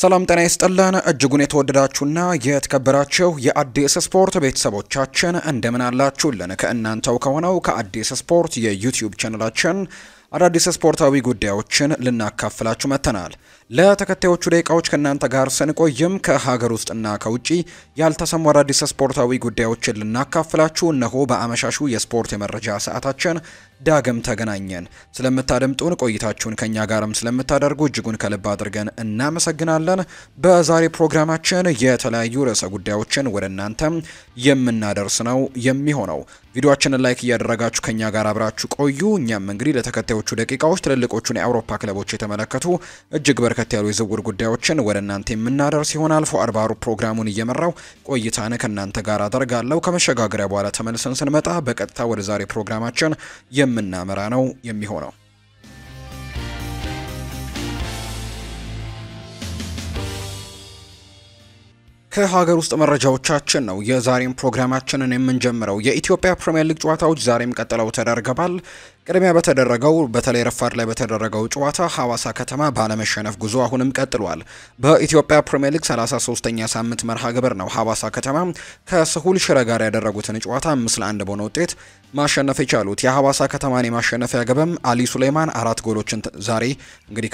ሰላም ጤና ይስጥልን እጅጉን የተወደዳችሁና የተከበራችሁ የአዲስ ስፖርት ቤተሰቦቻችን እንደምን አላችሁልን? ከእናንተው ከሆነው ከአዲስ ስፖርት የዩቲዩብ ቻናላችን አዳዲስ ስፖርታዊ ጉዳዮችን ልናካፍላችሁ መጥተናል። ለተከታዮቹ ደቂቃዎች ከእናንተ ጋር ስንቆይም ከሀገር ውስጥና ከውጪ ያልተሰሙ አዳዲስ ስፖርታዊ ጉዳዮችን ልናካፍላችሁ እነሆ በአመሻሹ የስፖርት የመረጃ ሰዓታችን ዳግም ተገናኘን። ስለምታደምጡን ቆይታችሁን ከኛ ጋርም ስለምታደርጉ እጅጉን ከልብ አድርገን እናመሰግናለን። በዛሬ ፕሮግራማችን የተለያዩ ርዕሰ ጉዳዮችን ወደ እናንተም የምናደርስ ነው የሚሆነው። ቪዲዮአችንን ላይክ እያደረጋችሁ ከኛ ጋር አብራችሁ ቆዩ። እኛም እንግዲህ ለተከታዮቹ ደቂቃዎች ትልልቆቹን የአውሮፓ ክለቦች የተመለከቱ እጅግ በርከት ያሉ የዝውውር ጉዳዮችን ወደ እናንተ የምናደርስ ይሆናል። ፉአድ ባሩ ፕሮግራሙን እየመራው ቆይታን ከእናንተ ጋር አደርጋለሁ። ከመሸጋገሪያ በኋላ ተመልሰን ስንመጣ በቀጥታ ወደ ዛሬ ፕሮግራማችን የምናመራ ነው የሚሆነው። ከሀገር ውስጥ መረጃዎቻችን ነው የዛሬን ፕሮግራማችንን የምንጀምረው። የኢትዮጵያ ፕሪሚየር ሊግ ጨዋታዎች ዛሬም ቀጥለው ተደርገዋል። ቅድሚያ በተደረገው በተለይ ረፋድ ላይ በተደረገው ጨዋታ ሐዋሳ ከተማ ባለመሸነፍ ጉዞ አሁንም ቀጥሏል። በኢትዮጵያ ፕሪሚየር ሊግ 33ኛ ሳምንት መርሃ ግብር ነው ሐዋሳ ከተማ ከስሁል ሽረ ጋር ያደረጉትን ጨዋታ 5-1 በሆነ ውጤት ማሸነፍ የቻሉት። የሐዋሳ ከተማን የማሸነፊያ ግብም አሊ ሱሌማን 4 ጎሎችን ዛሬ እንግዲህ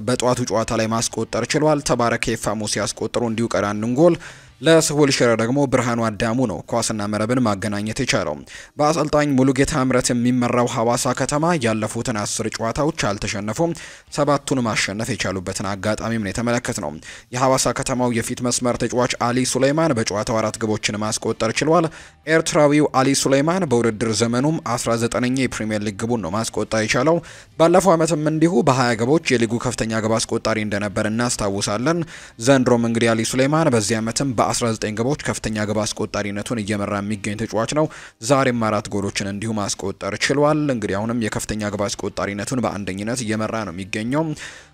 በጧቱ ጨዋታ ላይ ማስቆጠር ችሏል። ተባረከ ፋሙ ሲያስቆጥሩ እንዲሁ ቀዳንን ጎል ለስሁል ሽረ ደግሞ ብርሃኑ አዳሙ ነው ኳስና መረብን ማገናኘት የቻለው። በአሰልጣኝ ሙሉጌታ ምረት የሚመራው ሐዋሳ ከተማ ያለፉትን 10 ጨዋታዎች አልተሸነፉም። 7ቱን ማሸነፍ የቻሉበትን አጋጣሚም ነው የተመለከትነው። የሐዋሳ ከተማው የፊት መስመር ተጫዋች አሊ ሱሌማን በጨዋታው 4 ግቦችን ማስቆጠር ችሏል። ኤርትራዊው አሊ ሱሌማን በውድድር ዘመኑም 19ኛ የፕሪሚየር ሊግ ግቡን ነው ማስቆጠር የቻለው። ባለፈው ዓመትም እንዲሁ በ20 ግቦች የሊጉ ከፍተኛ ግብ አስቆጣሪ እንደነበር እናስታውሳለን። ዘንድሮም እንግዲህ አሊ ሱሌማን በዚህ ዓመትም በ19 ግቦች ከፍተኛ ግብ አስቆጣሪነቱን እየመራ የሚገኝ ተጫዋች ነው። ዛሬም 4 ጎሎችን እንዲሁ ማስቆጠር ችሏል። እንግዲህ አሁንም የከፍተኛ ግብ አስቆጣሪነቱን በአንደኝነት እየመራ ነው የሚገኘው።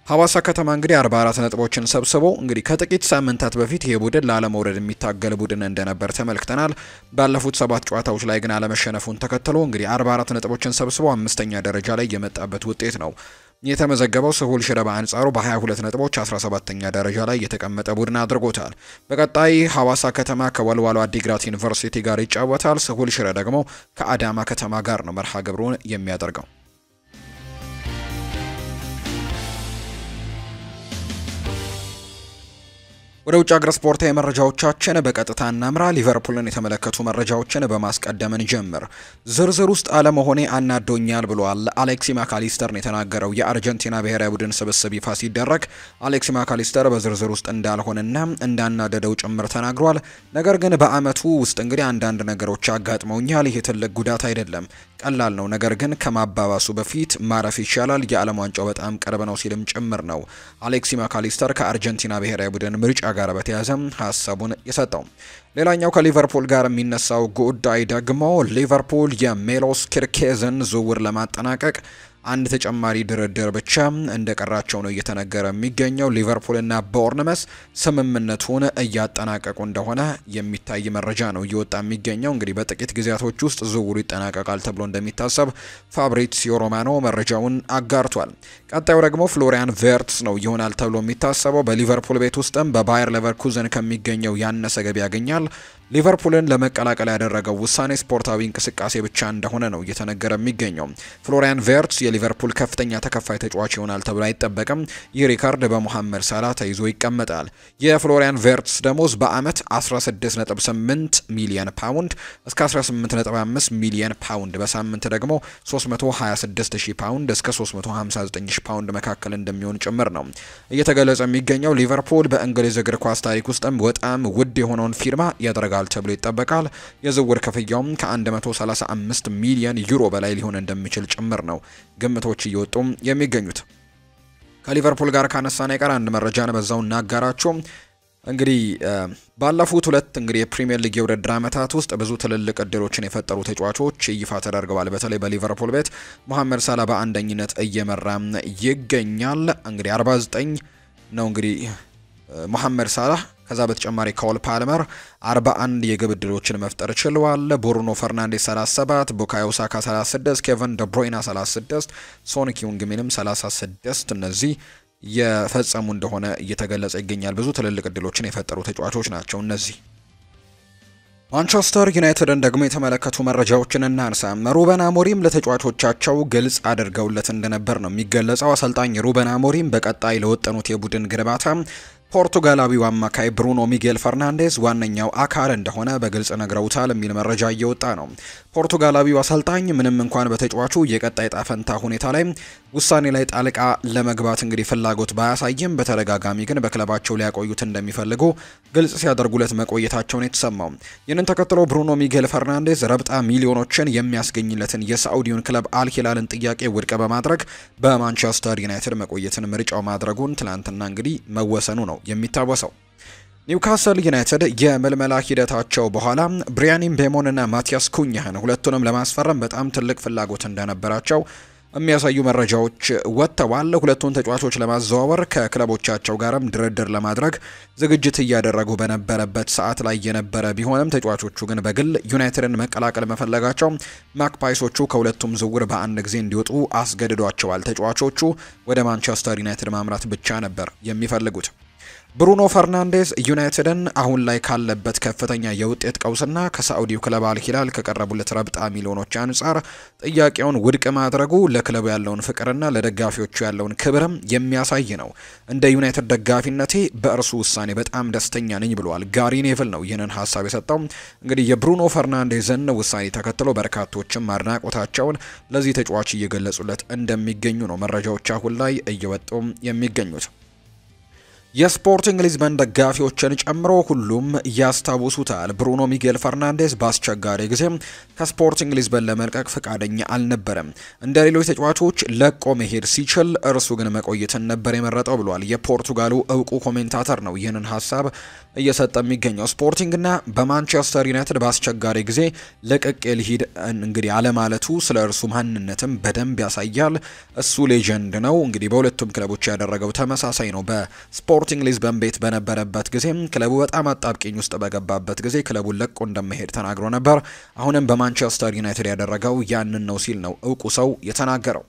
ሐዋሳ ከተማ እንግዲህ 44 ነጥቦችን ሰብስቦ እንግዲህ ከጥቂት ሳምንታት በፊት ይሄ ቡድን ላለመውረድ የሚታገል ቡድን እንደነበር ተመልክተናል። ባለፉት 7 ጨዋታዎች ላይ ግን አለመሸነፉን ተከትሎ እንግዲህ 44 ነጥቦችን ሰብስቦ 5ኛ ደረጃ ላይ የመጣበት ውጤት ነው የተመዘገበው። ስሁል ሽረ በአንጻሩ በ22 ነጥቦች 17ኛ ደረጃ ላይ የተቀመጠ ቡድን አድርጎታል። በቀጣይ ሐዋሳ ከተማ ከወልዋሎ አዲግራት ዩኒቨርሲቲ ጋር ይጫወታል። ስሁል ሽረ ደግሞ ከአዳማ ከተማ ጋር ነው መርሃ ግብሩን የሚያደርገው። ወደ ውጭ ሀገር ስፖርታዊ መረጃዎቻችን በቀጥታ እናምራ። ሊቨርፑልን የተመለከቱ መረጃዎችን በማስቀደምን ጀምር። ዝርዝር ውስጥ አለመሆኔ አናዶኛል ብሏል አሌክሲ ማካሊስተር ነው የተናገረው። የአርጀንቲና ብሔራዊ ቡድን ስብስብ ይፋ ሲደረግ አሌክሲ ማካሊስተር በዝርዝር ውስጥ እንዳልሆነና እንዳናደደው ጭምር ተናግሯል። ነገር ግን በአመቱ ውስጥ እንግዲህ አንዳንድ ነገሮች አጋጥመውኛል። ይህ ትልቅ ጉዳት አይደለም፣ ቀላል ነው። ነገር ግን ከማባባሱ በፊት ማረፍ ይሻላል። የዓለም ዋንጫው በጣም ቅርብ ነው ሲልም ጭምር ነው አሌክሲ ማካሊስተር ከአርጀንቲና ብሔራዊ ቡድን ምርጫ ጋር በተያያዘ ሀሳቡን የሰጠው። ሌላኛው ከሊቨርፑል ጋር የሚነሳው ጉዳይ ደግሞ ሊቨርፑል የሜሎስ ኪርኬዝን ዝውውር ለማጠናቀቅ አንድ ተጨማሪ ድርድር ብቻ እንደቀራቸው ነው እየተነገረ የሚገኘው። ሊቨርፑልና ቦርንመስ ስምምነቱን እያጠናቀቁ እንደሆነ የሚታይ መረጃ ነው እየወጣ የሚገኘው። እንግዲህ በጥቂት ጊዜያቶች ውስጥ ዝውውሩ ይጠናቀቃል ተብሎ እንደሚታሰብ ፋብሪዚዮ ሮማኖ መረጃውን አጋርቷል። ቀጣዩ ደግሞ ፍሎሪያን ቨርትስ ነው ይሆናል ተብሎ የሚታሰበው። በሊቨርፑል ቤት ውስጥም በባየር ሌቨርኩዘን ከሚገኘው ያነሰ ገቢ ያገኛል። ሊቨርፑልን ለመቀላቀል ያደረገው ውሳኔ ስፖርታዊ እንቅስቃሴ ብቻ እንደሆነ ነው እየተነገረ የሚገኘው። ፍሎሪያን ቨርትስ የሊቨርፑል ከፍተኛ ተከፋይ ተጫዋች ይሆናል ተብሎ አይጠበቅም። ይህ ሪካርድ በሞሐመድ ሳላህ ተይዞ ይቀመጣል። የፍሎሪያን ቨርትስ ደሞዝ በአመት 16.8 ሚሊዮን ፓውንድ እስከ 18.5 ሚሊዮን ፓውንድ፣ በሳምንት ደግሞ 326,000 ፓውንድ እስከ 359,000 ፓውንድ መካከል እንደሚሆን ጭምር ነው እየተገለጸ የሚገኘው። ሊቨርፑል በእንግሊዝ እግር ኳስ ታሪክ ውስጥም በጣም ውድ የሆነውን ፊርማ ያደርጋል ተብሎ ይጠበቃል። የዝውውር ክፍያውም ከ135 ሚሊዮን ዩሮ በላይ ሊሆን እንደሚችል ጭምር ነው ግምቶች እየወጡ የሚገኙት። ከሊቨርፑል ጋር ካነሳን የቀር አንድ መረጃን በዛው እናጋራቸው። እንግዲህ ባለፉት 2 እንግዲህ የፕሪሚየር ሊግ የውድድር ዓመታት ውስጥ ብዙ ትልልቅ እድሎችን የፈጠሩ ተጫዋቾች ይፋ ተደርገዋል። በተለይ በሊቨርፑል ቤት መሐመድ ሳላ በአንደኝነት እየመራ ይገኛል። እንግዲህ 49 ነው እንግዲህ መሐመድ ሳላህ። ከዛ በተጨማሪ ኮል ፓልመር 41 የግብ ዕድሎችን መፍጠር ችሏል። ብሩኖ ፈርናንዴስ 37፣ ቡካዮ ሳካ 36፣ ኬቨን ደ ብሩይና 36፣ ሶን ኪዩንግ ሚንም 36። እነዚህ የፈጸሙ እንደሆነ እየተገለጸ ይገኛል። ብዙ ትልልቅ እድሎችን የፈጠሩ ተጫዋቾች ናቸው እነዚህ። ማንቸስተር ዩናይትድን ደግሞ የተመለከቱ መረጃዎችን እናንሳ። ሩበን አሞሪም ለተጫዋቾቻቸው ግልጽ አድርገውለት እንደነበር ነው የሚገለጸው። አሰልጣኝ ሩበን አሞሪም በቀጣይ ለወጠኑት የቡድን ግንባታ ፖርቱጋላዊው አማካይ ብሩኖ ሚጌል ፈርናንዴዝ ዋነኛው አካል እንደሆነ በግልጽ ነግረውታል የሚል መረጃ እየወጣ ነው። ፖርቱጋላዊው አሰልጣኝ ምንም እንኳን በተጫዋቹ የቀጣይ ጣፈንታ ሁኔታ ላይ ውሳኔ ላይ ጣልቃ ለመግባት እንግዲህ ፍላጎት ባያሳይም በተደጋጋሚ ግን በክለባቸው ሊያቆዩት እንደሚፈልጉ ግልጽ ሲያደርጉለት መቆየታቸውን የተሰማው። ይህንን ተከትሎ ብሩኖ ሚጌል ፈርናንዴዝ ረብጣ ሚሊዮኖችን የሚያስገኝለትን የሳዑዲውን ክለብ አልሂላልን ጥያቄ ውድቅ በማድረግ በማንቸስተር ዩናይትድ መቆየትን ምርጫው ማድረጉን ትላንትና እንግዲህ መወሰኑ ነው የሚታወሰው። ኒውካስል ዩናይትድ የመልመላ ሂደታቸው በኋላ ብሪያን ምቤሞን እና ማቲያስ ኩኛህን ሁለቱንም ለማስፈረም በጣም ትልቅ ፍላጎት እንደነበራቸው የሚያሳዩ መረጃዎች ወጥተዋል። ሁለቱን ተጫዋቾች ለማዘዋወር ከክለቦቻቸው ጋርም ድርድር ለማድረግ ዝግጅት እያደረጉ በነበረበት ሰዓት ላይ የነበረ ቢሆንም ተጫዋቾቹ ግን በግል ዩናይትድን መቀላቀል መፈለጋቸው ማክፓይሶቹ ከሁለቱም ዝውውር በአንድ ጊዜ እንዲወጡ አስገድዷቸዋል። ተጫዋቾቹ ወደ ማንቸስተር ዩናይትድ ማምራት ብቻ ነበር የሚፈልጉት። ብሩኖ ፈርናንዴዝ ዩናይትድን አሁን ላይ ካለበት ከፍተኛ የውጤት ቀውስና ከሳዑዲው ክለብ አልሂላል ከቀረቡለት ረብጣ ሚሊዮኖች አንጻር ጥያቄውን ውድቅ ማድረጉ ለክለቡ ያለውን ፍቅርና ለደጋፊዎቹ ያለውን ክብርም የሚያሳይ ነው። እንደ ዩናይትድ ደጋፊነቴ በእርሱ ውሳኔ በጣም ደስተኛ ነኝ ብለዋል። ጋሪ ኔቭል ነው ይህንን ሀሳብ የሰጠው። እንግዲህ የብሩኖ ፈርናንዴዝን ውሳኔ ተከትሎ በርካቶችም አድናቆታቸውን ለዚህ ተጫዋች እየገለጹለት እንደሚገኙ ነው መረጃዎች አሁን ላይ እየወጡ የሚገኙት። የስፖርቲንግ ሊዝበን ደጋፊዎችን ጨምሮ ሁሉም ያስታውሱታል። ብሩኖ ሚጌል ፈርናንዴዝ በአስቸጋሪ ጊዜ ከስፖርቲንግ ሊዝበን ለመልቀቅ ፈቃደኛ አልነበረም። እንደ ሌሎች ተጫዋቾች ለቆ መሄድ ሲችል እርሱ ግን መቆየትን ነበር የመረጠው ብሏል። የፖርቱጋሉ እውቁ ኮሜንታተር ነው ይህንን ሀሳብ እየሰጠ የሚገኘው። ስፖርቲንግና በማንቸስተር ዩናይትድ በአስቸጋሪ ጊዜ ለቅቄ ልሂድ እንግዲህ አለማለቱ ስለ እርሱ ማንነትም በደንብ ያሳያል። እሱ ሌጀንድ ነው። እንግዲህ በሁለቱም ክለቦች ያደረገው ተመሳሳይ ነው። በስፖርቲንግ ሊዝበን ቤት በነበረበት ጊዜ ክለቡ በጣም አጣብቂኝ ውስጥ በገባበት ጊዜ ክለቡን ለቆ እንደመሄድ ተናግሮ ነበር። አሁንም በማንቸስተር ዩናይትድ ያደረገው ያንን ነው ሲል ነው እውቁ ሰው የተናገረው።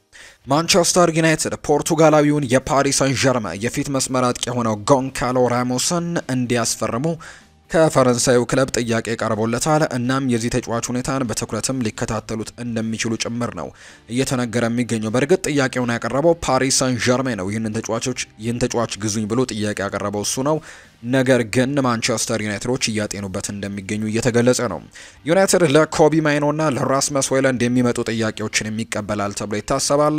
ማንቸስተር ዩናይትድ ፖርቱጋላዊውን የፓሪስ ሰን ዠርመን የፊት መስመር አጥቂ የሆነው ጎንካሎ ራሞስን እንዲያስፈርሙ ከፈረንሳዩ ክለብ ጥያቄ ቀርቦለታል። እናም የዚህ ተጫዋች ሁኔታን በትኩረትም ሊከታተሉት እንደሚችሉ ጭምር ነው እየተነገረ የሚገኘው። በእርግጥ ጥያቄውን ያቀረበው ፓሪስ ሰን ዠርሜን ነው። ይህን ተጫዋች ግዙኝ ብሎ ጥያቄ ያቀረበው እሱ ነው። ነገር ግን ማንቸስተር ዩናይትዶች እያጤኑበት እንደሚገኙ እየተገለጸ ነው። ዩናይትድ ለኮቢ ማይኖና ለራስመስ ሆይለንድ የሚመጡ ጥያቄዎችን የሚቀበላል ተብሎ ይታሰባል።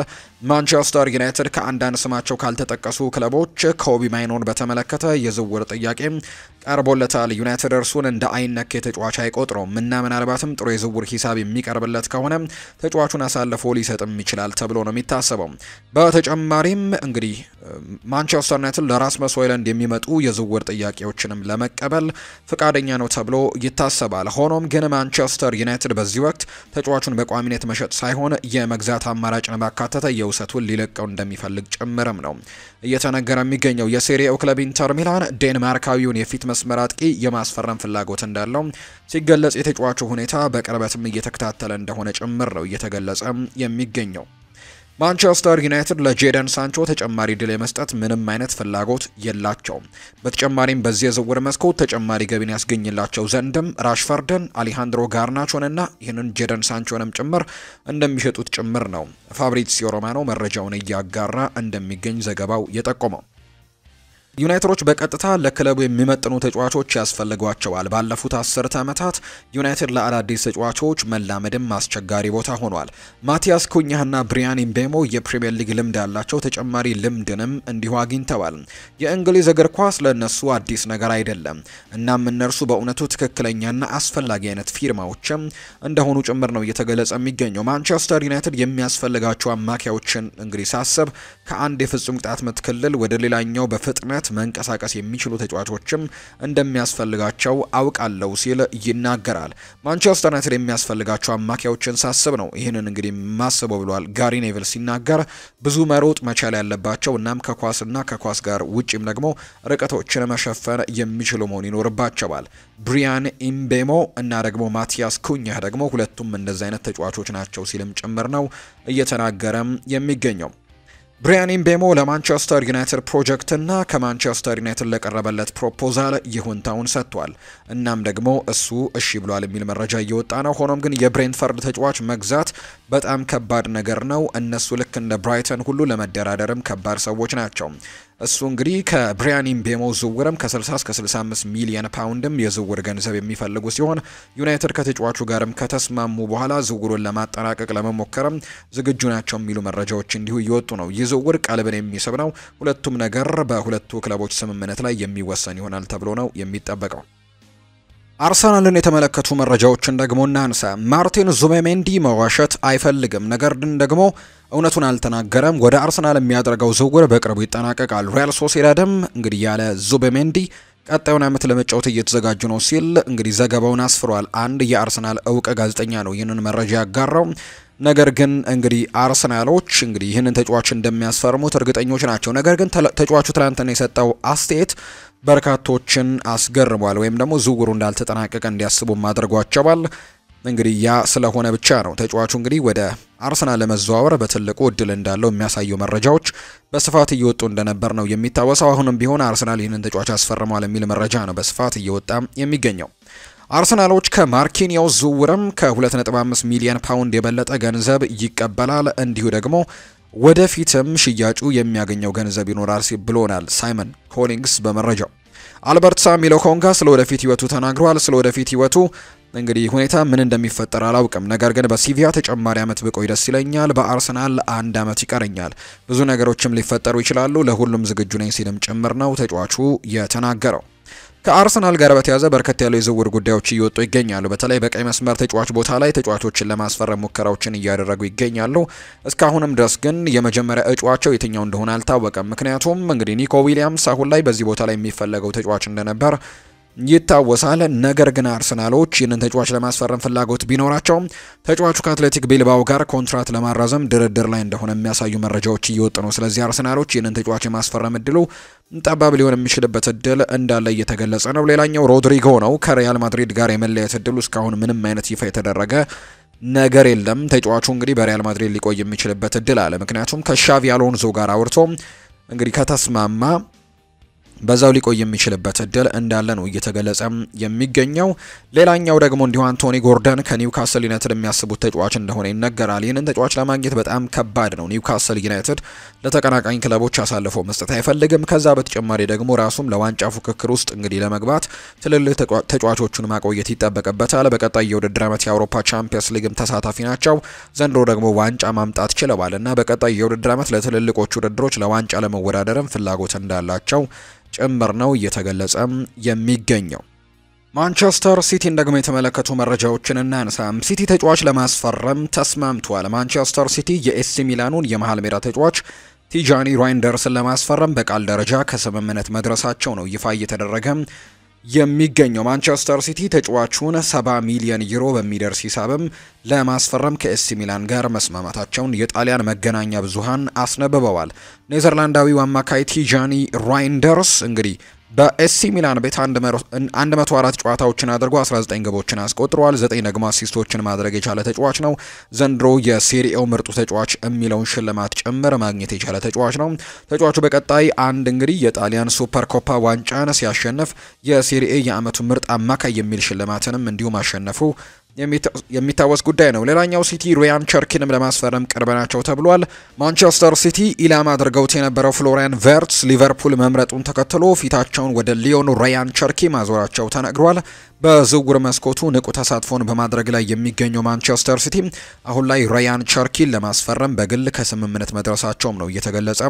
ማንቸስተር ዩናይትድ ከአንዳንድ ስማቸው ካልተጠቀሱ ክለቦች ኮቢ ማይኖን በተመለከተ የዝውውር ጥያቄ ቀርቦለታል። ዩናይትድ እርሱን እንደ አይነክ ተጫዋች አይቆጥረውም እና ምናልባትም ጥሩ የዝውውር ሂሳብ የሚቀርብለት ከሆነ ተጫዋቹን አሳልፎ ሊሰጥም ይችላል ተብሎ ነው የሚታሰበው። በተጨማሪም እንግዲህ ማንቸስተር ዩናይትድ ለራስመስ ሆይለንድ የሚመጡ የዝውውር ጥያቄዎችንም ለመቀበል ፈቃደኛ ነው ተብሎ ይታሰባል። ሆኖም ግን ማንቸስተር ዩናይትድ በዚህ ወቅት ተጫዋቹን በቋሚነት መሸጥ ሳይሆን የመግዛት አማራጭን ባካተተ የውሰቱን ሊለቀው እንደሚፈልግ ጭምርም ነው እየተነገረ የሚገኘው። የሴሪኤው ክለብ ኢንተር ሚላን ዴንማርካዊውን የፊት መስመር አጥቂ የማስፈረም ፍላጎት እንዳለው ሲገለጽ የተጫዋቹ ሁኔታ በቅርበትም እየተከታተለ እንደሆነ ጭምር ነው እየተገለጸ የሚገኘው። ማንቸስተር ዩናይትድ ለጄደን ሳንቾ ተጨማሪ ድል የመስጠት ምንም አይነት ፍላጎት የላቸውም። በተጨማሪም በዚህ የዝውውር መስኮት ተጨማሪ ገቢን ያስገኝላቸው ዘንድም ራሽፈርድን፣ አሌሃንድሮ ጋርናቾንና ይህንን ጄደን ሳንቾንም ጭምር እንደሚሸጡት ጭምር ነው ፋብሪዚዮ ሮማኖ መረጃውን እያጋራ እንደሚገኝ ዘገባው የጠቆመው። ዩናይትዶች በቀጥታ ለክለቡ የሚመጥኑ ተጫዋቾች ያስፈልጓቸዋል። ባለፉት 10 ዓመታት ዩናይትድ ለአዳዲስ ተጫዋቾች መላመድም አስቸጋሪ ቦታ ሆኗል። ማቲያስ ኩኛህና ብሪያን ምቤሞ የፕሪሚየር ሊግ ልምድ ያላቸው ተጨማሪ ልምድንም እንዲሁ አግኝተዋል። የእንግሊዝ እግር ኳስ ለእነሱ አዲስ ነገር አይደለም። እናም እነርሱ በእውነቱ ትክክለኛና አስፈላጊ አይነት ፊርማዎችም እንደሆኑ ጭምር ነው እየተገለጸ የሚገኘው። ማንቸስተር ዩናይትድ የሚያስፈልጋቸው አማካዮችን እንግዲህ ሳስብ ከአንድ የፍጹም ቅጣት ምት ክልል ወደ ሌላኛው በፍጥነት መንቀሳቀስ የሚችሉ ተጫዋቾችም እንደሚያስፈልጋቸው አውቃለሁ ሲል ይናገራል። ማንቸስተር ዩናይትድ የሚያስፈልጋቸው አማካዮችን ሳስብ ነው ይህንን እንግዲህ ማስበው ብሏል ጋሪ ኔቭል ሲናገር። ብዙ መሮጥ መቻል ያለባቸው እናም ከኳስና ከኳስ ጋር ውጪም ደግሞ ርቀቶችን መሸፈን የሚችሉ መሆን ይኖርባቸዋል። ብሪያን ምቤሞ እና ደግሞ ማቲያስ ኩኛህ ደግሞ ሁለቱም እንደዚህ አይነት ተጫዋቾች ናቸው ሲልም ጭምር ነው እየተናገረም የሚገኘው። ብሪያን ምቤሞ ለማንቸስተር ዩናይትድ ፕሮጀክትና ከማንቸስተር ዩናይትድ ለቀረበለት ፕሮፖዛል ይሁንታውን ሰጥቷል። እናም ደግሞ እሱ እሺ ብሏል የሚል መረጃ እየወጣ ነው። ሆኖም ግን የብሬንትፈርድ ተጫዋች መግዛት በጣም ከባድ ነገር ነው። እነሱ ልክ እንደ ብራይተን ሁሉ ለመደራደርም ከባድ ሰዎች ናቸው። እሱ እንግዲህ ከብሪያን ምቤሞ ዝውውርም ከ60 እስከ 65 ሚሊዮን ፓውንድም የዝውውር ገንዘብ የሚፈልጉ ሲሆን ዩናይትድ ከተጫዋቹ ጋርም ከተስማሙ በኋላ ዝውውሩን ለማጠናቀቅ ለመሞከርም ዝግጁ ናቸው የሚሉ መረጃዎች እንዲሁ እየወጡ ነው። ይህ ዝውውር ቀልብን የሚስብ ነው። ሁለቱም ነገር በሁለቱ ክለቦች ስምምነት ላይ የሚወሰን ይሆናል ተብሎ ነው የሚጠበቀው። አርሰናልን የተመለከቱ መረጃዎችን ደግሞ እናንሳ። ማርቲን ዙቤሜንዲ መዋሸት አይፈልግም፣ ነገር ግን ደግሞ እውነቱን አልተናገረም። ወደ አርሰናል የሚያደርገው ዝውውር በቅርቡ ይጠናቀቃል። ሪያል ሶሲዳድም እንግዲህ ያለ ዙቤሜንዲ ቀጣዩን ዓመት ለመጫወት እየተዘጋጁ ነው ሲል እንግዲህ ዘገባውን አስፍሯል። አንድ የአርሰናል እውቅ ጋዜጠኛ ነው ይህንን መረጃ ያጋራው። ነገር ግን እንግዲህ አርሰናሎች እንግዲህ ይህንን ተጫዋች እንደሚያስፈርሙት እርግጠኞች ናቸው። ነገር ግን ተጫዋቹ ትናንትና የሰጠው አስተያየት በርካቶችን አስገርሟል፣ ወይም ደግሞ ዝውውሩ እንዳልተጠናቀቀ እንዲያስቡ አድርጓቸዋል። እንግዲህ ያ ስለሆነ ብቻ ነው ተጫዋቹ እንግዲህ ወደ አርሰናል ለመዘዋወር በትልቁ እድል እንዳለው የሚያሳዩ መረጃዎች በስፋት እየወጡ እንደነበር ነው የሚታወሰው። አሁንም ቢሆን አርሰናል ይህንን ተጫዋች አስፈርሟል የሚል መረጃ ነው በስፋት እየወጣ የሚገኘው። አርሰናሎች ከማርኪኒዮስ ዝውውርም ከ2.5 ሚሊዮን ፓውንድ የበለጠ ገንዘብ ይቀበላል። እንዲሁ ደግሞ ወደፊትም ሽያጩ የሚያገኘው ገንዘብ ይኖራል ብሎናል ሳይመን ኮሊንግስ በመረጃው። አልበርት ሳሚሎ ኮንጋ ስለ ወደፊት ህይወቱ ተናግሯል። ስለ ወደፊት ህይወቱ እንግዲህ ሁኔታ ምን እንደሚፈጠር አላውቅም፣ ነገር ግን በሲቪያ ተጨማሪ ዓመት ብቆይ ደስ ይለኛል። በአርሰናል 1 ዓመት ይቀረኛል። ብዙ ነገሮችም ሊፈጠሩ ይችላሉ። ለሁሉም ዝግጁ ነኝ ሲልም ጭምር ነው ተጫዋቹ የተናገረው። ከአርሰናል ጋር በተያያዘ በርከት ያሉ የዝውውር ጉዳዮች እየወጡ ይገኛሉ። በተለይ በቀይ መስመር ተጫዋች ቦታ ላይ ተጫዋቾችን ለማስፈረም ሙከራዎችን እያደረጉ ይገኛሉ። እስካሁንም ድረስ ግን የመጀመሪያ እጩዋቸው የትኛው እንደሆነ አልታወቀም። ምክንያቱም እንግዲህ ኒኮ ዊሊያምስ አሁን ላይ በዚህ ቦታ ላይ የሚፈለገው ተጫዋች እንደነበር ይታወሳል። ነገር ግን አርሰናሎች ይህንን ተጫዋች ለማስፈረም ፍላጎት ቢኖራቸውም ተጫዋቹ ከአትሌቲክ ቢልባኦ ጋር ኮንትራት ለማራዘም ድርድር ላይ እንደሆነ የሚያሳዩ መረጃዎች እየወጡ ነው። ስለዚህ አርሰናሎች ይህንን ተጫዋች የማስፈረም እድሉ ጠባብ ሊሆን የሚችልበት እድል እንዳለ እየተገለጸ ነው። ሌላኛው ሮድሪጎ ነው። ከሪያል ማድሪድ ጋር የመለየት እድሉ እስካሁን ምንም አይነት ይፋ የተደረገ ነገር የለም። ተጫዋቹ እንግዲህ በሪያል ማድሪድ ሊቆይ የሚችልበት እድል አለ። ምክንያቱም ከሻቪ አሎንዞ ጋር አውርቶ እንግዲህ ከተስማማ በዛው ሊቆይ የሚችልበት እድል እንዳለ ነው እየተገለጸ የሚገኘው። ሌላኛው ደግሞ እንዲሁ አንቶኒ ጎርደን ከኒውካስል ዩናይትድ የሚያስቡት ተጫዋች እንደሆነ ይነገራል። ይህንን ተጫዋች ለማግኘት በጣም ከባድ ነው። ኒውካስል ዩናይትድ ለተቀናቃኝ ክለቦች አሳልፎ መስጠት አይፈልግም። ከዛ በተጨማሪ ደግሞ ራሱም ለዋንጫ ፉክክር ውስጥ እንግዲህ ለመግባት ትልልቅ ተጫዋቾቹን ማቆየት ይጠበቅበታል። በቀጣይ የውድድር ዓመት የአውሮፓ ቻምፒየንስ ሊግም ተሳታፊ ናቸው። ዘንድሮ ደግሞ ዋንጫ ማምጣት ችለዋል እና በቀጣይ የውድድር ዓመት ለትልልቆቹ ውድድሮች ለዋንጫ ለመወዳደርም ፍላጎት እንዳላቸው ጭምር ነው እየተገለጸ የሚገኘው። ማንቸስተር ሲቲን ደግሞ የተመለከቱ መረጃዎችን እናንሳ። ሲቲ ተጫዋች ለማስፈረም ተስማምቷል። ማንቸስተር ሲቲ የኤሲ ሚላኑን የመሃል ሜዳ ተጫዋች ቲጃኒ ራይንደርስን ለማስፈረም በቃል ደረጃ ከስምምነት መድረሳቸው ነው ይፋ እየተደረገ የሚገኘው። ማንቸስተር ሲቲ ተጫዋቹን 70 ሚሊዮን ዩሮ በሚደርስ ሂሳብም ለማስፈረም ከኤሲ ሚላን ጋር መስማማታቸውን የጣሊያን መገናኛ ብዙሃን አስነብበዋል። ኔዘርላንዳዊው አማካይ ቲጃኒ ራይንደርስ እንግዲህ በኤሲ ሚላን ቤት 104 ጨዋታዎችን አድርጎ 19 ግቦችን አስቆጥሯል። 9 ደግሞ አሲስቶችን ማድረግ የቻለ ተጫዋች ነው። ዘንድሮ የሴሪኤው ምርጡ ተጫዋች የሚለውን ሽልማት ጭምር ማግኘት የቻለ ተጫዋች ነው። ተጫዋቹ በቀጣይ እንግዲህ የጣሊያን ሱፐር ኮፓ ዋንጫን ሲያሸንፍ የሴሪኤ የዓመቱ ምርጥ አማካይ የሚል ሽልማትንም እንዲሁ ማሸነፉ የሚታወስ ጉዳይ ነው። ሌላኛው ሲቲ ሪያን ቸርኪንም ለማስፈረም ቅርብ ናቸው ተብሏል። ማንቸስተር ሲቲ ኢላማ አድርገውት የነበረው ፍሎሪያን ቨርትስ ሊቨርፑል መምረጡን ተከትሎ ፊታቸውን ወደ ሊዮን ሪያን ቸርኪ ማዞራቸው ተነግሯል። በዝውውር መስኮቱ ንቁ ተሳትፎን በማድረግ ላይ የሚገኘው ማንቸስተር ሲቲ አሁን ላይ ሪያን ቸርኪን ለማስፈረም በግል ከስምምነት መድረሳቸውም ነው እየተገለጸ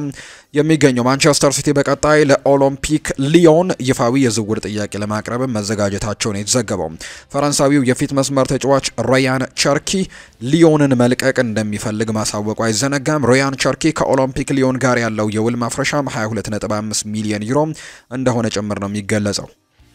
የሚገኘው። ማንቸስተር ሲቲ በቀጣይ ለኦሎምፒክ ሊዮን ይፋዊ የዝውውር ጥያቄ ለማቅረብ መዘጋጀታቸውን የተዘገበው ፈረንሳዊው የፊት መስመር ተጫዋች ሪያን ቸርኪ ሊዮንን መልቀቅ እንደሚፈልግ ማሳወቁ አይዘነጋም። ሪያን ቸርኪ ከኦሎምፒክ ሊዮን ጋር ያለው የውል ማፍረሻም 22.5 ሚሊዮን ዩሮ እንደሆነ ጭምር ነው የሚገለጸው።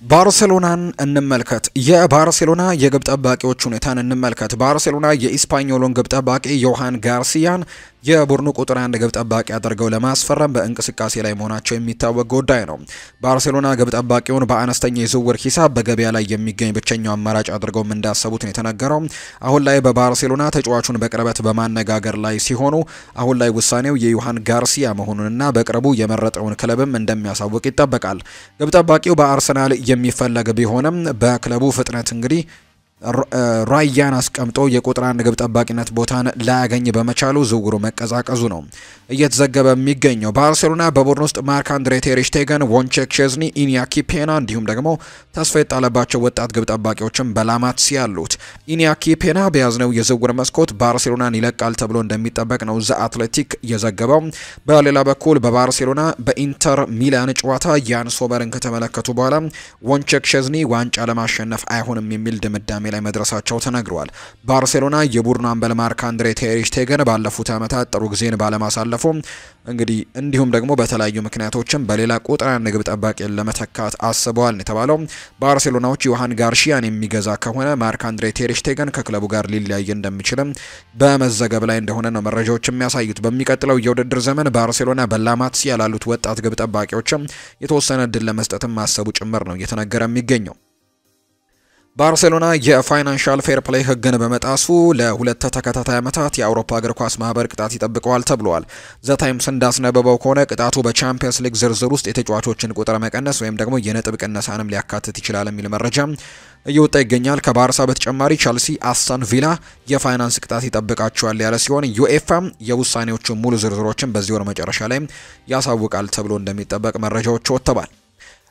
ባርሴሎናን እንመልከት። የባርሴሎና የግብ ጠባቂዎች ሁኔታን እንመልከት። ባርሴሎና የኢስፓኞሎን ግብ ጠባቂ ዮሃን ጋርሲያን የቡድኑ ቁጥር 1 ግብ ጠባቂ አድርገው ለማስፈረም በእንቅስቃሴ ላይ መሆናቸው የሚታወቅ ጉዳይ ነው። ባርሴሎና ግብ ጠባቂውን በአነስተኛ የዝውውር ሂሳብ በገበያ ላይ የሚገኝ ብቸኛው አማራጭ አድርገውም እንዳሰቡት ነው የተነገረው። አሁን ላይ በባርሴሎና ተጫዋቹን በቅርበት በማነጋገር ላይ ሲሆኑ አሁን ላይ ውሳኔው የዮሃን ጋርሲያ መሆኑንና በቅርቡ የመረጠውን ክለብም እንደሚያሳውቅ ይጠበቃል። ግብ ጠባቂው በአርሰናል የሚፈለግ ቢሆንም በክለቡ ፍጥነት እንግዲህ ራያን አስቀምጦ የቁጥር 1 ግብ ጠባቂነት ቦታን ላያገኝ በመቻሉ ዝውውሩ መቀዛቀዙ ነው እየተዘገበ የሚገኘው። ባርሴሎና በቡድን ውስጥ ማርክ አንድሬ ቴር ስቴገን፣ ዎንቼክ ቼዝኒ፣ ኢኒያኪ ፔና እንዲሁም ደግሞ ተስፋ የጣለባቸው ወጣት ግብ ጠባቂዎችም በላማሲያ ያሉት። ኢኒያኪ ፔና በያዝነው የዝውውር መስኮት ባርሴሎናን ይለቃል ተብሎ እንደሚጠበቅ ነው ዘ አትሌቲክ የዘገበው። በሌላ በኩል በባርሴሎና በኢንተር ሚላን ጨዋታ ያን ሶበርን ከተመለከቱ በኋላ ዎንቼክ ቼዝኒ ዋንጫ ለማሸነፍ አይሆንም የሚል ድምዳሜ ላይ መድረሳቸው ተነግሯል። ባርሴሎና የቡድኑ አምበል ማርክ አንድሬ ቴር ስቴገን ባለፉት ዓመታት ጥሩ ጊዜን ባለማሳለፉ እንግዲህ እንዲሁም ደግሞ በተለያዩ ምክንያቶችም በሌላ ቁጥር 1 ግብ ጠባቂን ለመተካት አስበዋል የተባለው ባርሴሎናዎች ዮሃን ጋርሺያን የሚገዛ ከሆነ ማርክ አንድሬ ቴር ስቴገን ከክለቡ ጋር ሊለያይ እንደሚችልም በመዘገብ ላይ እንደሆነ ነው መረጃዎች የሚያሳዩት። በሚቀጥለው የውድድር ዘመን ባርሴሎና በላማሲያ ላሉት ወጣት ግብ ጠባቂዎችም የተወሰነ እድል ለመስጠትም ማሰቡ ጭምር ነው እየተነገረ የሚገኘው። ባርሴሎና የፋይናንሻል ፌር ፕሌይ ሕግን በመጣሱ ለሁለት ተከታታይ ዓመታት የአውሮፓ እግር ኳስ ማህበር ቅጣት ይጠብቀዋል ተብሏል። ዘ ታይምስ እንዳስነበበው ከሆነ ቅጣቱ በቻምፒየንስ ሊግ ዝርዝር ውስጥ የተጫዋቾችን ቁጥር መቀነስ ወይም ደግሞ የነጥብ ቅነሳንም ሊያካትት ይችላል የሚል መረጃ እየወጣ ይገኛል። ከባርሳ በተጨማሪ ቸልሲ፣ አስተን ቪላ የፋይናንስ ቅጣት ይጠብቃቸዋል ያለ ሲሆን ዩኤፋ የውሳኔዎቹ ሙሉ ዝርዝሮችን በዚህ ወር መጨረሻ ላይ ያሳውቃል ተብሎ እንደሚጠበቅ መረጃዎች ወጥተዋል።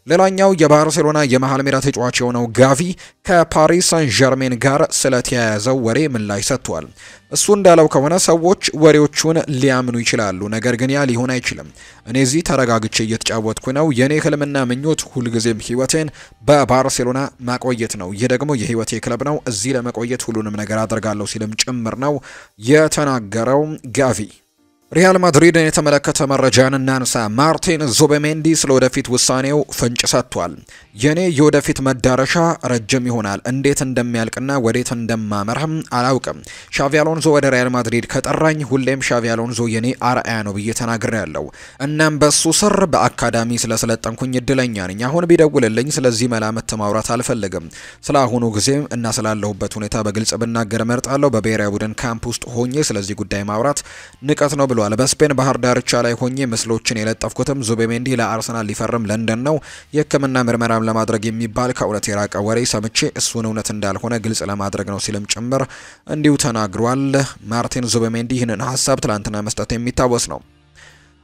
ሌላኛው የባርሴሎና የመሃል ሜዳ ተጫዋች የሆነው ጋቪ ከፓሪስ ሳን ዠርሜን ጋር ስለተያያዘው ወሬ ምላሽ ሰጥቷል። እሱ እንዳለው ከሆነ ሰዎች ወሬዎቹን ሊያምኑ ይችላሉ፣ ነገር ግን ያ ሊሆን አይችልም። እኔ እዚህ ተረጋግቼ እየተጫወትኩ ነው። የኔ ህልምና ምኞት ሁልጊዜም ህይወቴን በባርሴሎና ማቆየት ነው። ይህ ደግሞ የህይወቴ ክለብ ነው። እዚህ ለመቆየት ሁሉንም ነገር አደርጋለሁ ሲልም ጭምር ነው የተናገረው ጋቪ። ሪያል ማድሪድን የተመለከተ መረጃን እናንሳ። ማርቲን ዙቤሜንዲ ስለወደፊት ውሳኔው ፍንጭ ሰጥቷል። የኔ የወደፊት መዳረሻ ረጅም ይሆናል። እንዴት እንደሚያልቅና ወዴት እንደማመራም አላውቅም። ሻቪ አሎንዞ ወደ ሪያል ማድሪድ ከጠራኝ ሁሌም ሻቪ አሎንዞ የኔ አርአያ ነው ብዬ ተናግሬያለሁ። እናም በሱ ስር በአካዳሚ ስለሰለጠንኩኝ እድለኛ ነኝ። አሁን ቢደውልልኝ ስለዚህ መላምት ማውራት አልፈልግም። ስለ አሁኑ ጊዜም እና ስላለሁበት ሁኔታ በግልጽ ብናገር እመርጣለሁ። በብሔራዊ ቡድን ካምፕ ውስጥ ሆኜ ስለዚህ ጉዳይ ማውራት ንቀት ነው ብሏል። በስፔን ባህር ዳርቻ ላይ ሆኜ ምስሎችን የለጠፍኩትም ዙቤሜንዲ ለአርሰናል ሊፈርም ለንደን ነው። የሕክምና ምርመራም ለማድረግ የሚባል ከእውነት የራቀ ወሬ ሰምቼ እሱን እውነት እንዳልሆነ ግልጽ ለማድረግ ነው ሲልም ጭምር እንዲሁ ተናግሯል። ማርቲን ዙቤሜንዲ ይህንን ሀሳብ ትላንትና መስጠት የሚታወስ ነው።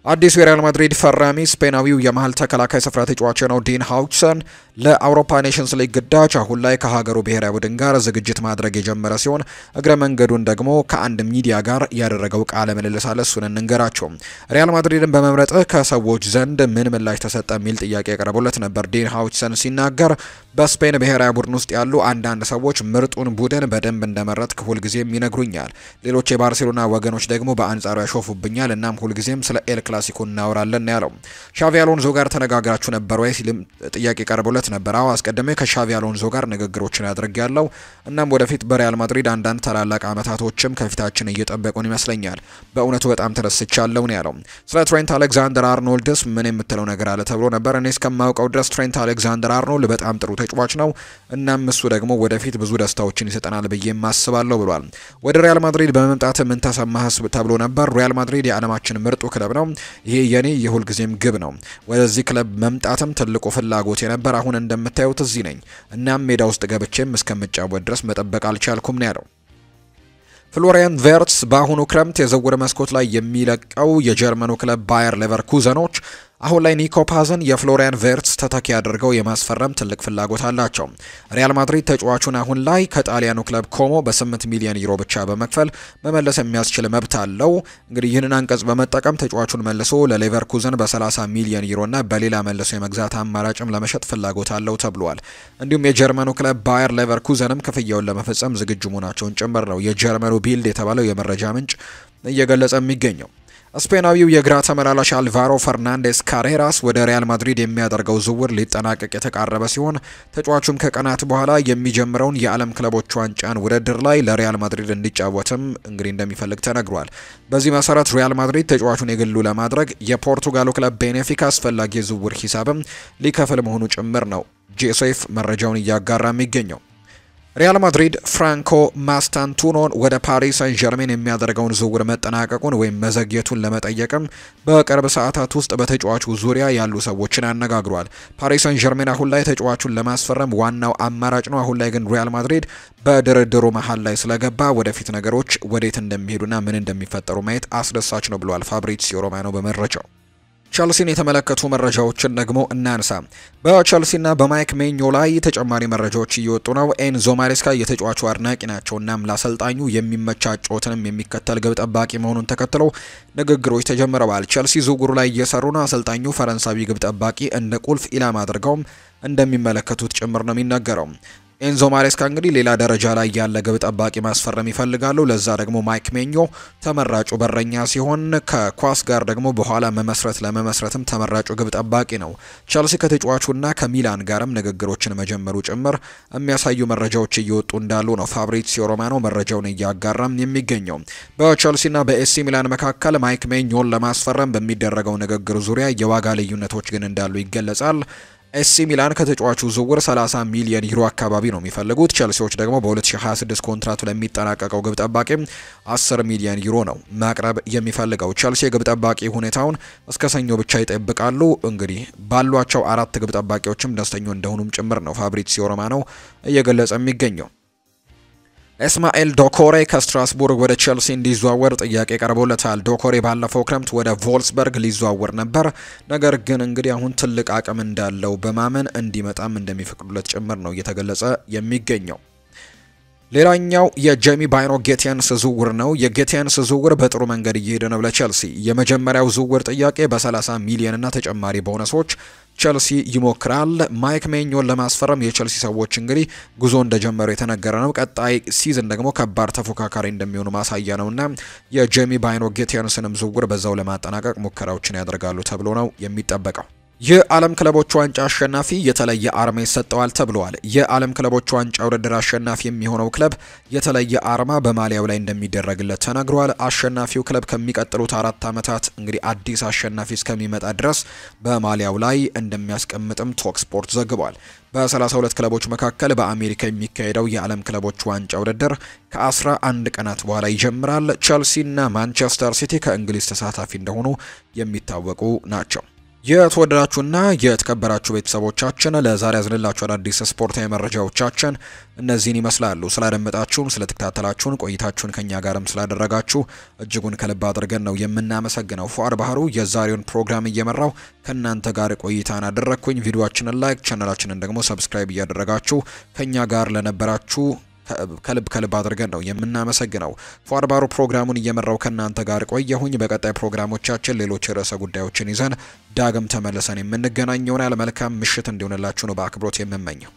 አዲሱ የሪያል ማድሪድ ፈራሚ ስፔናዊው የመሃል ተከላካይ ስፍራ ተጫዋች ነው ዲን ሃውችሰን ለአውሮፓ ኔሽንስ ሊግ ግዳጅ አሁን ላይ ከሀገሩ ብሔራዊ ቡድን ጋር ዝግጅት ማድረግ የጀመረ ሲሆን እግረ መንገዱን ደግሞ ከአንድ ሚዲያ ጋር ያደረገው ቃለ ምልልስ አለ። እሱን እንንገራቸው። ሪያል ማድሪድን በመምረጥ ከሰዎች ዘንድ ምን ምላሽ ተሰጠ የሚል ጥያቄ ቀርቦለት ነበር። ዲን ሃውችሰን ሲናገር በስፔን ብሔራዊ ቡድን ውስጥ ያሉ አንዳንድ ሰዎች ምርጡን ቡድን በደንብ እንደመረጥክ ሁልጊዜም ይነግሩኛል። ሌሎች የባርሴሎና ወገኖች ደግሞ በአንጻሩ ያሾፉብኛል። እናም ሁልጊዜም ስለ ኤል ክላሲኮ እናወራለን ያለው። ሻቪ አሎንዞ ጋር ተነጋግራችሁ ነበር ወይ ሲልም ጥያቄ ቀርቦለት ነበር። አዎ አስቀድሜ ከሻቪ አሎንዞ ጋር ንግግሮችን አድርጌያለሁ። እናም ወደፊት በሪያል ማድሪድ አንዳንድ ታላላቅ ዓመታቶችም ከፊታችን እየጠበቁን ይመስለኛል። በእውነቱ በጣም ተደስቻለሁ ነው ያለው። ስለ ትሬንት አሌክዛንደር አርኖልድስ ምን የምትለው ነገር አለ ተብሎ ነበር። እኔ እስከማውቀው ድረስ ትሬንት አሌክዛንደር አርኖልድ በጣም ጥሩ ተጫዋች ነው። እናም እሱ ደግሞ ወደፊት ብዙ ደስታዎችን ይሰጠናል ብዬ ማስባለሁ ብሏል። ወደ ሪያል ማድሪድ በመምጣት ምን ተሰማህ ተብሎ ነበር። ሪያል ማድሪድ የዓለማችን ምርጡ ክለብ ነው። ይሄ የኔ የሁልጊዜም ግብ ነው። ወደዚህ ክለብ መምጣትም ትልቁ ፍላጎት የነበር። አሁን እንደምታዩት እዚህ ነኝ። እናም ሜዳ ውስጥ ገብቼም እስከምጫወት ድረስ መጠበቅ አልቻልኩም ነው ያለው። ፍሎሪያን ቨርትስ በአሁኑ ክረምት የዝውውር መስኮት ላይ የሚለቀው የጀርመኑ ክለብ ባየር ሌቨርኩዘኖች አሁን ላይ ኒኮ ፓዝን የፍሎሪያን ቨርትስ ተተኪ አድርገው የማስፈረም ትልቅ ፍላጎት አላቸው። ሪያል ማድሪድ ተጫዋቹን አሁን ላይ ከጣሊያኑ ክለብ ኮሞ በ8 ሚሊዮን ዩሮ ብቻ በመክፈል መመለስ የሚያስችል መብት አለው። እንግዲህ ይህንን አንቀጽ በመጠቀም ተጫዋቹን መልሶ ለሌቨርኩዘን በ30 ሚሊዮን ዩሮና በሌላ መልሶ የመግዛት አማራጭም ለመሸጥ ፍላጎት አለው ተብሏል። እንዲሁም የጀርመኑ ክለብ ባየር ሌቨርኩዘንም ክፍያውን ለመፈጸም ዝግጁ መሆናቸውን ጭምር ነው የጀርመኑ ቢልድ የተባለው የመረጃ ምንጭ እየገለጸ የሚገኘው። ስፔናዊው የግራ ተመላላሽ አልቫሮ ፈርናንዴስ ካሬራስ ወደ ሪያል ማድሪድ የሚያደርገው ዝውውር ሊጠናቀቅ የተቃረበ ሲሆን ተጫዋቹም ከቀናት በኋላ የሚጀምረውን የዓለም ክለቦች ዋንጫን ውድድር ላይ ለሪያል ማድሪድ እንዲጫወትም እንግዲህ እንደሚፈልግ ተነግሯል። በዚህ መሰረት ሪያል ማድሪድ ተጫዋቹን የግሉ ለማድረግ የፖርቱጋሉ ክለብ ቤኔፊካ አስፈላጊ የዝውውር ሂሳብም ሊከፍል መሆኑ ጭምር ነው ጄሴፍ መረጃውን እያጋራ የሚገኘው። ሪያል ማድሪድ ፍራንኮ ማስታንቱኖን ወደ ፓሪስ ሰን ዠርሜን የሚያደርገውን ዝውውር መጠናቀቁን ወይም መዘግየቱን ለመጠየቅም በቅርብ ሰዓታት ውስጥ በተጫዋቹ ዙሪያ ያሉ ሰዎችን አነጋግሯል። ፓሪስ ሰን ዠርሜን አሁን ላይ ተጫዋቹን ለማስፈረም ዋናው አማራጭ ነው። አሁን ላይ ግን ሪያል ማድሪድ በድርድሩ መሀል ላይ ስለገባ ወደፊት ነገሮች ወዴት እንደሚሄዱና ምን እንደሚፈጠሩ ማየት አስደሳች ነው ብሏል ፋብሪዚዮ ሮማኖ በመረጃው። ቸልሲን የተመለከቱ መረጃዎችን ደግሞ እናንሳ። በቸልሲና በማይክ ሜኞ ላይ ተጨማሪ መረጃዎች እየወጡ ነው። ኤንዞ ማሬስካ የተጫዋቹ አድናቂ ናቸው። እናም ለአሰልጣኙ የሚመች አጨዋወትንም የሚከተል ግብ ጠባቂ መሆኑን ተከትሎ ንግግሮች ተጀምረዋል። ቸልሲ ዝውውሩ ላይ እየሰሩ ነው። አሰልጣኙ ፈረንሳዊ ግብ ጠባቂ እንደ ቁልፍ ኢላማ አድርገውም እንደሚመለከቱት ጭምር ነው የሚነገረው። ኤንዞ ማሬስካ እንግዲህ ሌላ ደረጃ ላይ ያለ ግብ ጠባቂ ማስፈረም ይፈልጋሉ። ለዛ ደግሞ ማይክ ሜኞ ተመራጩ በረኛ ሲሆን ከኳስ ጋር ደግሞ በኋላ ለመመስረትም ተመራጩ ግብ ጠባቂ ነው። ቸልሲ ከተጫዋቹና ከሚላን ጋርም ንግግሮችን መጀመሩ ጭምር የሚያሳዩ መረጃዎች እየወጡ እንዳሉ ነው ፋብሪዚዮ ሮማኖ መረጃውን እያጋራም የሚገኘው። በቸልሲና በኤሲ ሚላን መካከል ማይክ ሜኞን ለማስፈረም በሚደረገው ንግግር ዙሪያ የዋጋ ልዩነቶች ግን እንዳሉ ይገለጻል። ኤሲ ሚላን ከተጫዋቹ ዝውውር 30 ሚሊዮን ዩሮ አካባቢ ነው የሚፈልጉት። ቸልሲዎች ደግሞ በ2026 ኮንትራቱ ለሚጠናቀቀው ግብ ጠባቂ 10 ሚሊዮን ዩሮ ነው ማቅረብ የሚፈልገው። ቸልሲ የግብ ጠባቂ ሁኔታውን እስከ ሰኞ ብቻ ይጠብቃሉ። እንግዲህ ባሏቸው 4 ግብ ጠባቂዎችም ደስተኛ እንደሆኑም ጭምር ነው ፋብሪዚዮ ሮማኖ እየገለጸ የሚገኘው። እስማኤል ዶኮሬ ከስትራስቡርግ ወደ ቸልሲ እንዲዘዋወር ጥያቄ ቀርቦለታል። ዶኮሬ ባለፈው ክረምት ወደ ቮልስበርግ ሊዘዋወር ነበር። ነገር ግን እንግዲህ አሁን ትልቅ አቅም እንዳለው በማመን እንዲመጣም እንደሚፈቅዱለት ጭምር ነው እየተገለጸ የሚገኘው። ሌላኛው የጄሚ ባይኖ ጌቲያንስ ዝውውር ነው። የጌቲያንስ ዝውውር በጥሩ መንገድ እየሄደ ነው ለቸልሲ። የመጀመሪያው ዝውውር ጥያቄ በ30 ሚሊዮን እና ተጨማሪ ቦነሶች ቸልሲ ይሞክራል። ማይክ ሜኞን ለማስፈረም የቸልሲ ሰዎች እንግዲህ ጉዞ እንደጀመሩ የተነገረ ነው። ቀጣይ ሲዝን ደግሞ ከባድ ተፎካካሪ እንደሚሆኑ ማሳያ ነውና የጄሚ ባይኖ ጌቲያንስንም ዝውውር በዛው ለማጠናቀቅ ሙከራዎችን ያደርጋሉ ተብሎ ነው የሚጠበቀው። የዓለም ክለቦች ዋንጫ አሸናፊ የተለየ አርማ ይሰጠዋል ተብሏል። የዓለም ክለቦች ዋንጫ ውድድር አሸናፊ የሚሆነው ክለብ የተለየ አርማ በማሊያው ላይ እንደሚደረግለት ተነግሯል። አሸናፊው ክለብ ከሚቀጥሉት 4 ዓመታት እንግዲህ አዲስ አሸናፊ እስከሚመጣ ድረስ በማሊያው ላይ እንደሚያስቀምጥም ቶክ ስፖርት ዘግቧል። በ32 ክለቦች መካከል በአሜሪካ የሚካሄደው የዓለም ክለቦች ዋንጫ ውድድር ከ11 ቀናት በኋላ ይጀምራል። ቸልሲና ማንቸስተር ሲቲ ከእንግሊዝ ተሳታፊ እንደሆኑ የሚታወቁ ናቸው። የተወደዳችሁና የተከበራችሁ ቤተሰቦቻችን ለዛሬ ያዝንላችሁ አዳዲስ ስፖርታዊ መረጃዎቻችን እነዚህን ይመስላሉ። ስላደመጣችሁን፣ ስለተከታተላችሁን፣ ቆይታችሁን ከኛ ጋርም ስላደረጋችሁ እጅጉን ከልብ አድርገን ነው የምናመሰግነው። ፉአድ ባህሩ የዛሬውን ፕሮግራም እየመራው ከእናንተ ጋር ቆይታን አደረግኩኝ። ቪዲዮአችንን ላይክ፣ ቻናላችንን ደግሞ ሰብስክራይብ እያደረጋችሁ ከኛ ጋር ለነበራችሁ ከልብ አድርገን ነው የምናመሰግነው። ፉአድ ባህሩ ፕሮግራሙን እየመራው ከእናንተ ጋር ቆየሁኝ። በቀጣይ ፕሮግራሞቻችን ሌሎች ርዕሰ ጉዳዮችን ይዘን ዳግም ተመልሰን የምንገናኝ ይሆናል። መልካም ምሽት እንዲሆንላችሁ ነው በአክብሮት የምመኘው።